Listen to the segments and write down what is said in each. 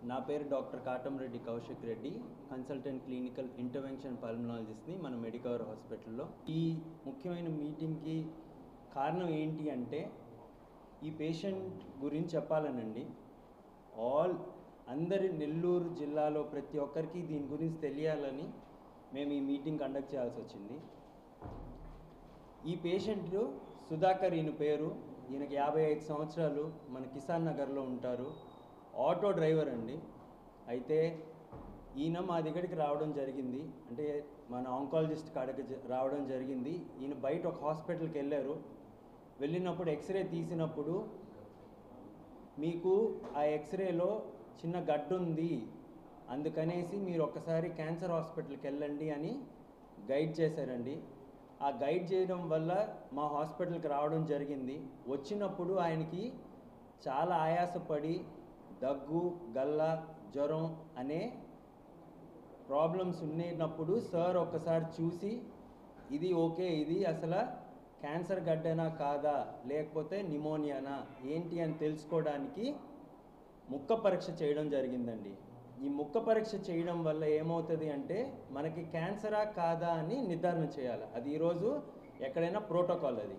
నా పేరు doctor Katamreddy Kaushik Reddy, consultant clinical intervention పల్మనాలజిస్ట్ని మన మెడికవర్ హాస్పిటల్లో. ఈ ముఖ్యమైన మీటింగ్కి కారణం ఏంటి అంటే ఈ పేషెంట్ గురించి చెప్పాలనండి. అందరి నెల్లూరు జిల్లాలో ప్రతి ఒక్కరికి దీని గురించి తెలియాలని మేము ఈ మీటింగ్ కండక్ట్ చేయాల్సి వచ్చింది. ఈ పేషెంట్ సుధాకర్, ఈయన పేరు. ఈయనకి 55 సంవత్సరాలు, మన కిసాన్ నగర్లో ఉంటారు. ఆటో డ్రైవర్ అండి. అయితే ఈయన మా దగ్గరికి రావడం జరిగింది, అంటే మన ఆంకాలజిస్ట్ కాడికి రావడం జరిగింది. ఈయన బయట ఒక హాస్పిటల్కి వెళ్ళారు. వెళ్ళినప్పుడు ఎక్స్రే తీసినప్పుడు మీకు ఆ ఎక్స్రేలో చిన్న గడ్డు ఉంది, అందుకనేసి మీరు ఒక్కసారి క్యాన్సర్ హాస్పిటల్కి వెళ్ళండి అని గైడ్ చేశారండి. ఆ గైడ్ చేయడం వల్ల మా హాస్పిటల్కి రావడం జరిగింది. వచ్చినప్పుడు ఆయనకి చాలా ఆయాసపడి దగ్గు, గల్ల, జ్వరం అనే ప్రాబ్లమ్స్ ఉన్నప్పుడు సార్ ఒక్కసారి చూసి ఇది ఓకే, ఇది అసలు క్యాన్సర్ గడ్డనా కాదా, లేకపోతే నిమోనియానా ఏంటి అని తెలుసుకోవడానికి ముక్క పరీక్ష చేయడం జరిగిందండి. ఈ ముక్క పరీక్ష చేయడం వల్ల ఏమవుతుంది అంటే మనకి క్యాన్సరా కాదా అని నిర్ధారణ చేయాలి. అది ఈరోజు ఎక్కడైనా ప్రోటోకాల్ అది.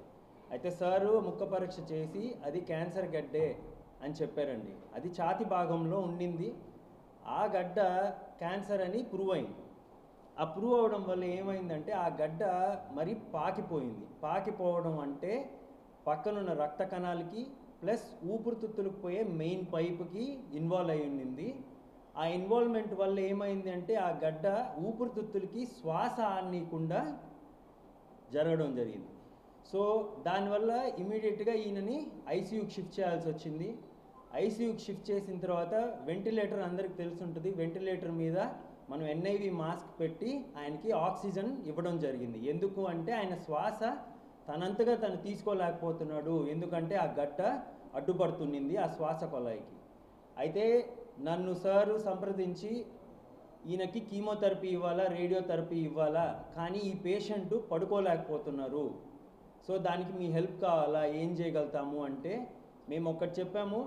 అయితే సారు ముక్క పరీక్ష చేసి అది క్యాన్సర్ గడ్డే అని చెప్పారండి. అది ఛాతి భాగంలో ఉండింది. ఆ గడ్డ క్యాన్సర్ అని ప్రూవ్ అయింది. ఆ ప్రూవ్ అవడం వల్ల ఏమైందంటే ఆ గడ్డ మరి పాకిపోయింది. పాకిపోవడం అంటే పక్కనున్న రక్త కణాలకి ప్లస్ ఊపిరితిత్తులకు పోయే మెయిన్ పైపుకి ఇన్వాల్వ్ అయి ఉండింది. ఆ ఇన్వాల్వ్మెంట్ వల్ల ఏమైంది అంటే ఆ గడ్డ ఊపిరితిత్తులకి శ్వాస ఆడనీయకుండా జరగడం జరిగింది. సో దానివల్ల ఇమీడియట్గా ఈయనని ఐసీయూకి షిఫ్ట్ చేయాల్సి వచ్చింది. ఐసీయూకి షిఫ్ట్ చేసిన తర్వాత వెంటిలేటర్ అందరికి తెలిసి ఉంటుంది. వెంటిలేటర్ మీద మనం ఎన్ఐవి మాస్క్ పెట్టి ఆయనకి ఆక్సిజన్ ఇవ్వడం జరిగింది. ఎందుకు అంటే ఆయన శ్వాస తనంతగా తను తీసుకోలేకపోతున్నాడు, ఎందుకంటే ఆ గడ్డ అడ్డుపడుతున్నింది ఆ శ్వాస కొలాయికి. అయితే నన్ను సారు సంప్రదించి ఈయనకి కీమోథెరపీ ఇవ్వాలా, రేడియోథెరపీ ఇవ్వాలా, కానీ ఈ పేషెంట్ పడుకోలేకపోతున్నారు, సో దానికి మీ హెల్ప్ కావాలా, ఏం చేయగలుగుతాము అంటే మేము ఒకటి చెప్పాము.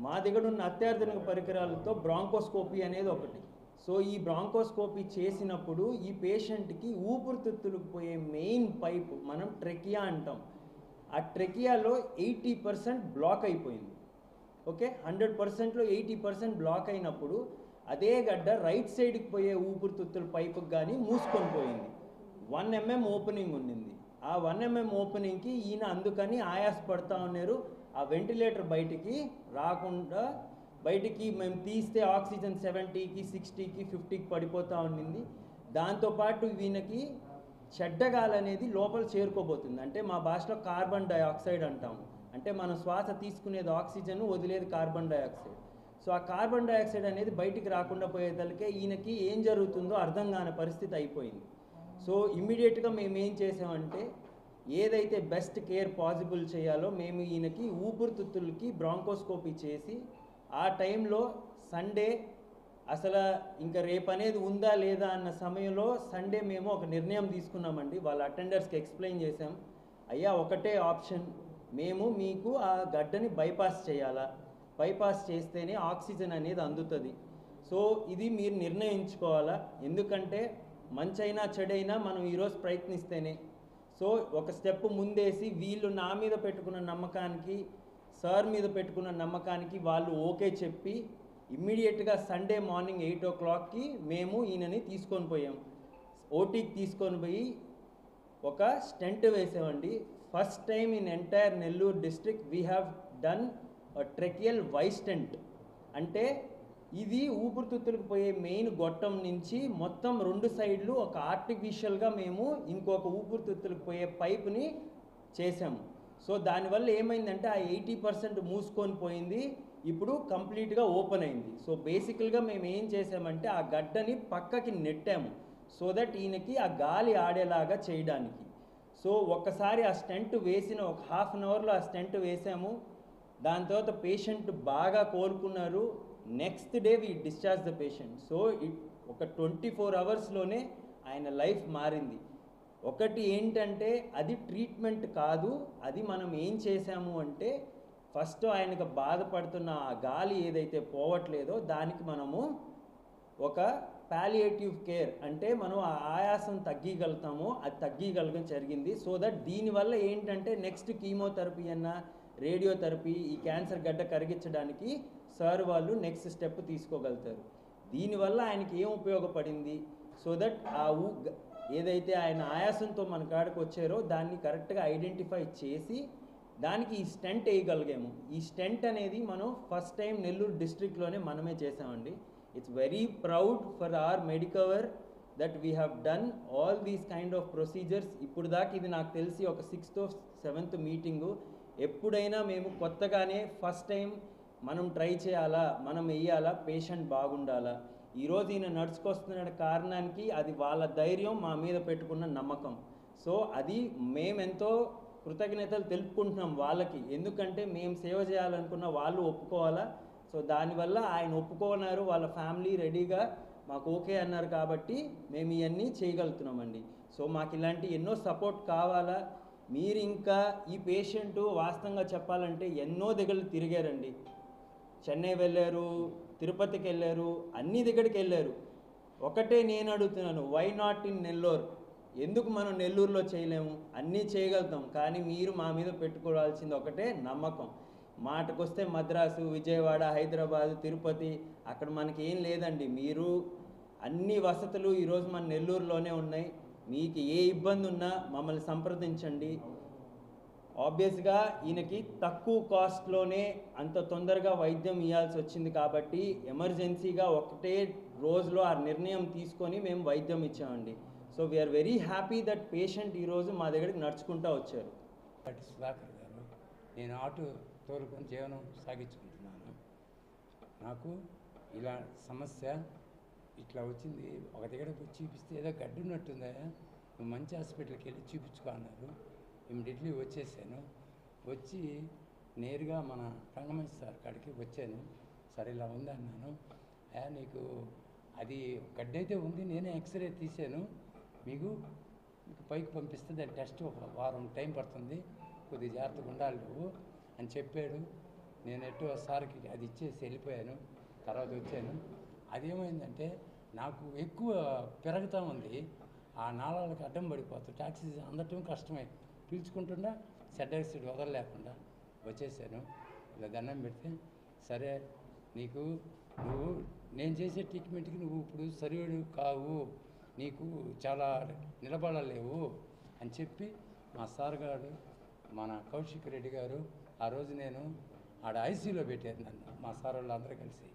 మా దగ్గర ఉన్న అత్యాధునిక పరికరాలతో బ్రాంకోస్కోపీ అనేది ఒకటి. సో ఈ బ్రాంకోస్కోపీ చేసినప్పుడు ఈ పేషెంట్కి ఊపిరితిత్తులకు పోయే మెయిన్ పైప్ మనం ట్రెకియా అంటాం. ఆ ట్రెకియాలో 80% బ్లాక్ అయిపోయింది. ఓకే, 100%లో 80% బ్లాక్ అయినప్పుడు అదే గడ్డ రైట్ సైడ్కి పోయే ఊపిరితిత్తుల పైపుకి కానీ మూసుకొని పోయింది. 1 mm ఓపెనింగ్ ఉండింది. ఆ 1 mm ఓపెనింగ్కి ఈయన అందుకని ఆయాసపడతా ఉన్నారు. ఆ వెంటిలేటర్ బయటికి రాకుండా, బయటికి మేము తీస్తే ఆక్సిజన్ 70కి 60కి 50కి పడిపోతూ ఉండింది. దాంతోపాటు ఈయనకి చెడ్డగాలి అనేది లోపల చేరుకోబోతుంది. అంటే మా భాషలో కార్బన్ డైఆక్సైడ్ అంటాము. అంటే మనం శ్వాస తీసుకునేది ఆక్సిజన్, వదిలేది కార్బన్ డైఆక్సైడ్. సో ఆ కార్బన్ డైఆక్సైడ్ అనేది బయటికి రాకుండా పోయేదలికే ఈయనకి ఏం జరుగుతుందో అర్థం కాని పరిస్థితి అయిపోయింది. సో ఇమ్మీడియట్గా మేము ఏం చేసామంటే ఏదైతే బెస్ట్ కేర్ పాసిబుల్ చేయాలో మేము ఈయనకి ఊపిరితిత్తులకి బ్రాంకోస్కోపీ చేసి ఆ టైంలో సండే అసలు ఇంకా రేపు అనేది ఉందా లేదా అన్న సమయంలో సండే మేము ఒక నిర్ణయం తీసుకున్నామండి. వాళ్ళ అటెండర్స్కి ఎక్స్ప్లెయిన్ చేసాం, అయ్యా ఒకటే ఆప్షన్, మేము మీకు ఆ గడ్డని బైపాస్ చేయాలా, బైపాస్ చేస్తేనే ఆక్సిజన్ అనేది అందుతుంది. సో ఇది మీరు నిర్ణయించుకోవాలా, ఎందుకంటే మంచైనా చెడైనా మనం ఈరోజు ప్రయత్నిస్తేనే. సో ఒక స్టెప్ ముందేసి వీళ్ళు నా మీద పెట్టుకున్న నమ్మకానికి, సార్ మీద పెట్టుకున్న నమ్మకానికి వాళ్ళు ఓకే చెప్పి ఇమ్మీడియట్గా సండే మార్నింగ్ 8 o'clockకి మేము ఈయనని తీసుకొని పోయాం. ఓటీకి తీసుకొని పోయి ఒక స్టెంట్ వేసామండి. First time in entire Nellore district we have done tracheal Y stent. అంటే ఇది ఊపిరితిత్తులకు పోయే మెయిన్ గొట్టం నుంచి మొత్తం 2 సైడ్లు ఒక ఆర్టిఫిషియల్గా మేము ఇంకొక ఊపిరితిత్తులకు పోయే పైప్ని చేసాము. సో దానివల్ల ఏమైందంటే ఆ 80% మూసుకొని పోయింది, ఇప్పుడు కంప్లీట్గా ఓపెన్ అయింది. సో బేసికల్గా మేము ఏం చేసామంటే ఆ గడ్డని పక్కకి నెట్టాము, సో దట్ ఈయనకి ఆ గాలి ఆడేలాగా చేయడానికి. సో ఒక్కసారి ఆ స్టెంట్ వేసిన ఒక 1/2 అవర్లో ఆ స్టెంట్ వేసాము. దాని తర్వాత పేషెంట్ బాగా కోలుకున్నారు. Next day we discharge the patient. So ఒక 24 అవర్స్లోనే ఆయన లైఫ్ మారింది. ఒకటి ఏంటంటే అది ట్రీట్మెంట్ కాదు, అది మనం ఏం చేసాము అంటే ఫస్ట్ ఆయనకు బాధపడుతున్న ఆ గాలి ఏదైతే పోవట్లేదో దానికి మనము ఒక పాలియేటివ్ కేర్ అంటే మనం ఆ ఆయాసం తగ్గగలుగుతామో అది తగ్గగలగడం జరిగింది. సో దట్ దీనివల్ల ఏంటంటే నెక్స్ట్ కీమోథెరపీ అన్న రేడియోథెరపీ ఈ క్యాన్సర్ గడ్డ కరిగించడానికి సార్ వాళ్ళు నెక్స్ట్ స్టెప్ తీసుకోగలుగుతారు. దీనివల్ల ఆయనకి ఏం ఉపయోగపడింది, సో దట్ ఏదైతే ఆయన ఆయాసంతో మన కాడికి వచ్చారో దాన్ని కరెక్ట్గా ఐడెంటిఫై చేసి దానికి ఈ స్టెంట్ వేయగలిగాము. ఈ స్టెంట్ అనేది మనం ఫస్ట్ టైం నెల్లూరు డిస్ట్రిక్ట్లోనే మనమే చేసామండి. It's very proud for our Medicover that we have done all these kind of procedures. ఇప్పుడు దాకా ఇది నాకు తెలిసి ఒక 6th or 7th మీటింగు. ఎప్పుడైనా మేము కొత్తగానే ఫస్ట్ టైం మనం ట్రై చేయాలా, మనం వెయ్యాలా, పేషెంట్ బాగుండాలా. ఈరోజు ఈయన నడుచుకొస్తున్న కారణానికి అది వాళ్ళ ధైర్యం మా మీద పెట్టుకున్న నమ్మకం. సో అది మేమెంతో కృతజ్ఞతలు తెలుపుకుంటున్నాం వాళ్ళకి. ఎందుకంటే మేము సేవ చేయాలనుకున్న వాళ్ళు ఒప్పుకోవాలా. సో దానివల్ల ఆయన ఒప్పుకోన్నారు, వాళ్ళ ఫ్యామిలీ రెడీగా మాకు ఓకే అన్నారు కాబట్టి మేము ఇవన్నీ చేయగలుగుతున్నామండి. సో మాకు ఇలాంటి ఎన్నో సపోర్ట్ కావాలా. మీరు ఇంకా ఈ పేషెంటు వాస్తవంగా చెప్పాలంటే ఎన్నో దగ్గర తిరిగారండి. చెన్నై వెళ్ళారు, తిరుపతికి వెళ్ళారు, అన్ని దగ్గరికి వెళ్ళారు. ఒకటే నేను అడుగుతున్నాను, వై నాట్ ఇన్ నెల్లూరు? ఎందుకు మనం నెల్లూరులో చేయలేము? అన్నీ చేయగలుగుతాం, కానీ మీరు మా మీద పెట్టుకోవాల్సింది ఒకటే నమ్మకం. మాటకొస్తే మద్రాసు, విజయవాడ, హైదరాబాదు, తిరుపతి అక్కడ మనకి ఏం లేదండి. మీరు అన్ని వసతులు ఈరోజు మన నెల్లూరులోనే ఉన్నాయి. మీకు ఏ ఇబ్బంది ఉన్నా మమ్మల్ని సంప్రదించండి. ఆబ్వియస్గా ఈయనకి తక్కువ కాస్ట్లోనే అంత తొందరగా వైద్యం ఇవ్వాల్సి వచ్చింది కాబట్టి ఎమర్జెన్సీగా ఒకటే రోజులో ఆ నిర్ణయం తీసుకొని మేము వైద్యం ఇచ్చామండి. So we are very happy that patient ఈరోజు మా దగ్గరికి నడుచుకుంటూ వచ్చారు. సుధాకర్ గారు, నేను ఆటో తోలుకొని జీవనం సాగించుకుంటున్నాను. నాకు ఇలా సమస్య ఇట్లా వచ్చింది. ఒక దగ్గర పోయి చూపిస్తే ఏదో గడ్డు ఉన్నట్టుందా, నువ్వు మంచి హాస్పిటల్కి వెళ్ళి చూపించుకో అన్నారు. ఇమ్మీడియట్లీ వచ్చేసాను. వచ్చి నేరుగా మన రంగమంచి సార్ కాడికి వచ్చాను. సరే ఇలా ఉంది అన్నాను. నీకు అది గడ్డి అయితే ఉంది, నేనే ఎక్స్రే తీసాను, మీకు పైకి పంపిస్తే దాని టెస్ట్ ఒక వారం టైం పడుతుంది, కొద్దిగా జాగ్రత్తగా ఉండాలి నువ్వు అని చెప్పాడు. నేను ఎట్టో సార్కి అది ఇచ్చేసి వెళ్ళిపోయాను. తర్వాత వచ్చాను. అదేమైందంటే నాకు ఎక్కువ పెరుగుతూ ఉంది, ఆ నాళాలకు అడ్డం పడిపోతుంది, ఆక్సిజన్ అందటం కష్టమై పీల్చుకుంటున్నా సెడ్ ఆక్సైడ్ వదలలేకుండా వచ్చేసాను. ఇలా దండం పెడితే, సరే నీకు నువ్వు నేను చేసే ట్రీట్మెంట్కి నువ్వు ఇప్పుడు సరివేడు కావు, నీకు చాలా నిలబడలేవు అని చెప్పి మా సార్ గారు, మన కౌశిక్ రెడ్డి గారు, ఆ రోజు నేను ఆడ ఐసీయూలో పెట్టారు నన్ను, మా సార్ వాళ్ళు అందరూ కలిసి.